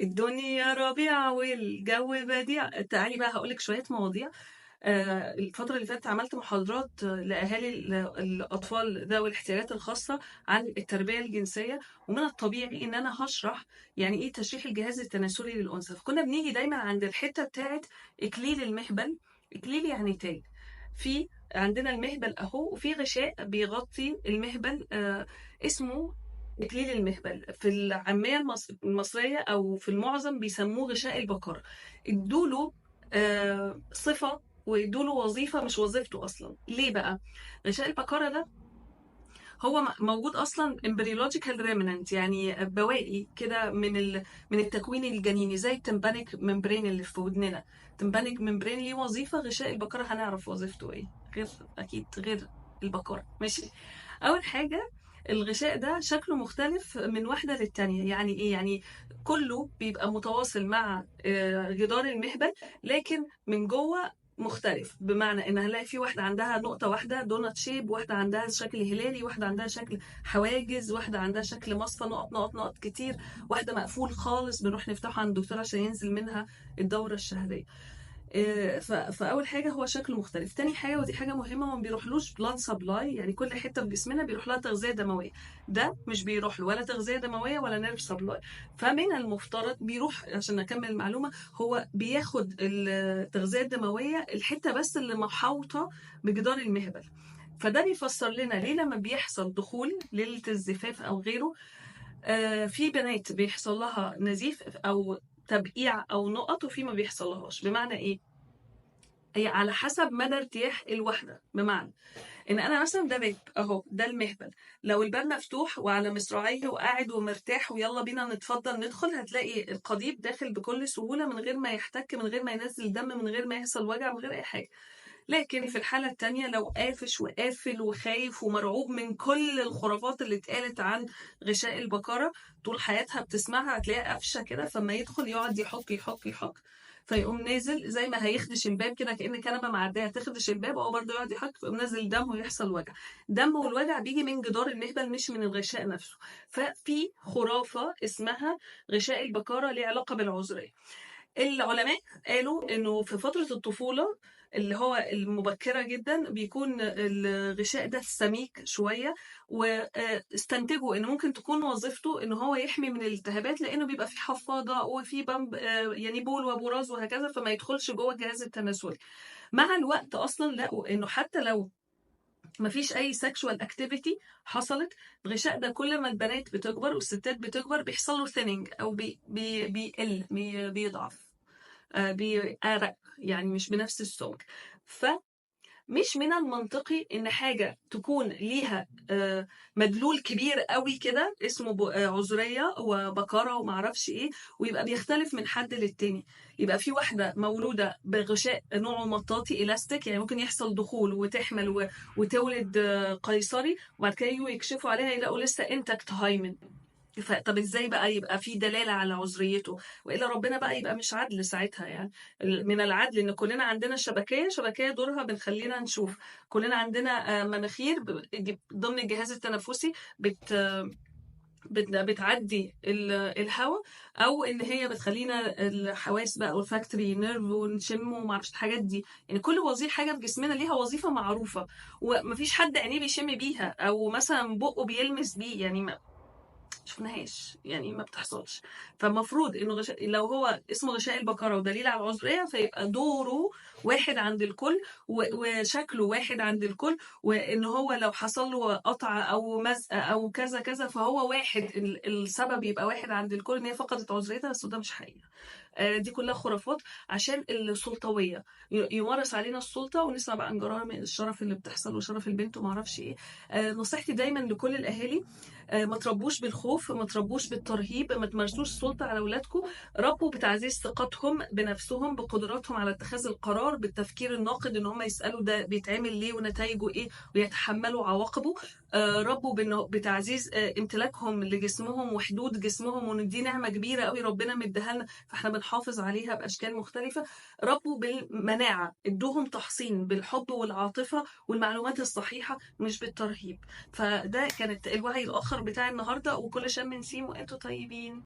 الدنيا ربيع والجو بديع. تعالي بقى هقولك شوية مواضيع. الفترة اللي فاتت عملت محاضرات لأهالي الأطفال ذوي الاحتياجات الخاصة عن التربية الجنسية، ومن الطبيعي إن أنا هشرح يعني إيه تشريح الجهاز التناسلي للأنثى. فكنا بنيجي دايما عند الحتة بتاعت إكليل المهبل. إكليل يعني تاج. في عندنا المهبل أهو، وفي غشاء بيغطي المهبل اسمه إكليل المهبل. في العامية المصرية أو في المعظم بيسموه غشاء البقر. ادوله صفة ويدوله وظيفة مش وظيفته أصلا. ليه بقى؟ غشاء البقرة ده هو موجود أصلا embryological remnant، يعني بواقي كده من التكوين الجنيني، زي التمبانيك ممبرين اللي في ودننا. التمبانيك ممبرين ليه وظيفة، غشاء البقرة هنعرف وظيفته إيه. غير أكيد غير البقرة. ماشي. أول حاجة، الغشاء ده شكله مختلف من واحدة للتانية. يعني إيه؟ يعني كله بيبقى متواصل مع جدار المهبل، لكن من جوه مختلف. بمعنى ان هنلاقي في واحده عندها نقطه واحده دونات شيب، واحده عندها شكل هلالي، واحده عندها شكل حواجز، واحده عندها شكل مصفى نقط نقط نقط كتير، واحده مقفول خالص بنروح نفتحه عند الدكتور عشان ينزل منها الدوره الشهريه. فاول حاجه هو شكله مختلف. تاني حاجه، ودي حاجه مهمه، ما بيروحلوش بلاد سبلاي، يعني كل حته في جسمنا بيروح لها تغذيه دمويه. ده مش بيروح له ولا تغذيه دمويه ولا نيرف سبلاي. فمن المفترض بيروح، عشان اكمل المعلومه، هو بياخد التغذيه الدمويه الحته بس اللي محاوطه بجدار المهبل. فده بيفسر لنا ليه لما بيحصل دخول ليله الزفاف او غيره، في بنات بيحصل لها نزيف او تبقيع او نقط، وفي ما بيحصلهاش. بمعنى ايه؟ هي على حسب مدى ارتياح الواحده. بمعنى ان انا مثلا ده باب اهو، ده المهبل، لو الباب مفتوح وعلى مصراعيه وقاعد ومرتاح ويلا بينا نتفضل ندخل، هتلاقي القضيب داخل بكل سهوله من غير ما يحتك، من غير ما ينزل دم، من غير ما يحصل وجع، من غير اي حاجه. لكن في الحالة التانية، لو قافش وقافل وخايف ومرعوب من كل الخرافات اللي اتقالت عن غشاء البقرة طول حياتها بتسمعها، هتلاقيها قافشة كده، فما يدخل يقعد يحك يحك يحك، فيقوم نازل زي ما هيخدش الباب كده، كأن كنبة معدية هتخدش الباب، أو برضه يقعد يحك، فيقوم نازل دم ويحصل وجع. دم والوجع بيجي من جدار المهبل مش من الغشاء نفسه. ففي خرافة اسمها غشاء البقرة ليه علاقة بالعذرية. العلماء قالوا انه في فترة الطفولة اللي هو المبكرة جدا بيكون الغشاء ده سميك شوية، واستنتجوا ان ممكن تكون وظيفته ان هو يحمي من الالتهابات، لانه بيبقى فيه حفاضة وفي بمب يعني بول وبراز وهكذا، فما يدخلش جوه الجهاز التناسلي. مع الوقت اصلا لقوا انه حتى لو مفيش اي سexual activity حصلت، الغشاء ده كل ما البنات بتكبر والستات بتكبر بيحصل له thinning، او بيقل، بيضعف، بيأرق، يعني مش بنفس السمك. فمش من المنطقي ان حاجة تكون ليها مدلول كبير قوي كده اسمه عذرية وبكارة ومعرفش ايه، ويبقى بيختلف من حد للتاني. يبقى في واحدة مولودة بغشاء نوعه مطاطي إلاستيك، يعني ممكن يحصل دخول وتحمل وتولد قيصري، وبعد كده يجوا يكشفوا عليها يلاقوا لسه انتكت هايمن. طب ازاي بقى يبقى في دلالة على عذريته؟ والا ربنا بقى يبقى مش عدل ساعتها يعني. من العدل ان كلنا عندنا شبكية دورها بنخلينا نشوف. كلنا عندنا مناخير ضمن الجهاز التنفسي بتعدي الهواء، او ان هي بتخلينا الحواس بقى والفاكتوري نيرف ونشم وما اعرفش الحاجات دي. يعني كل وظيفه حاجه في جسمنا ليها وظيفه معروفه، ومفيش حد عينيه بيشم بيها او مثلا بقه بيلمس بيه، يعني شفناهاش، يعني ما بتحصلش. فالمفروض انه لو هو اسمه غشاء البقرة ودليل على العذرية، فيبقى دوره واحد عند الكل، وشكله واحد عند الكل، وان هو لو حصل له قطع او مزق او كذا كذا فهو واحد، السبب يبقى واحد عند الكل، ان هي فقدت عذريتها. بس ده مش حقيقة. دي كلها خرافات عشان السلطوية، يمارس علينا السلطة ونسمع بقى عن جرائم الشرف اللي بتحصل وشرف البنت وما اعرفش ايه. نصيحتي دايما لكل الاهالي، ما تربوش بالخوف، ما تربوش بالترهيب، ما تمارسوش السلطة على أولادكم. ربوا بتعزيز ثقتهم بنفسهم، بقدراتهم على اتخاذ القرار، بالتفكير الناقد، ان هم يسألوا ده بيتعمل ليه ونتائجه ايه ويتحملوا عواقبه. ربوا بتعزيز امتلاكهم لجسمهم وحدود جسمهم، وان دي نعمة كبيرة قوي ربنا مديها لنا، فاحنا بنحافظ عليها بأشكال مختلفة. ربوا بالمناعة، ادوهم تحصين بالحب والعاطفة والمعلومات الصحيحة مش بالترهيب. فده كانت الوعي الآخر بتاع النهاردة، وكل شم نسيم وانتوا طيبين.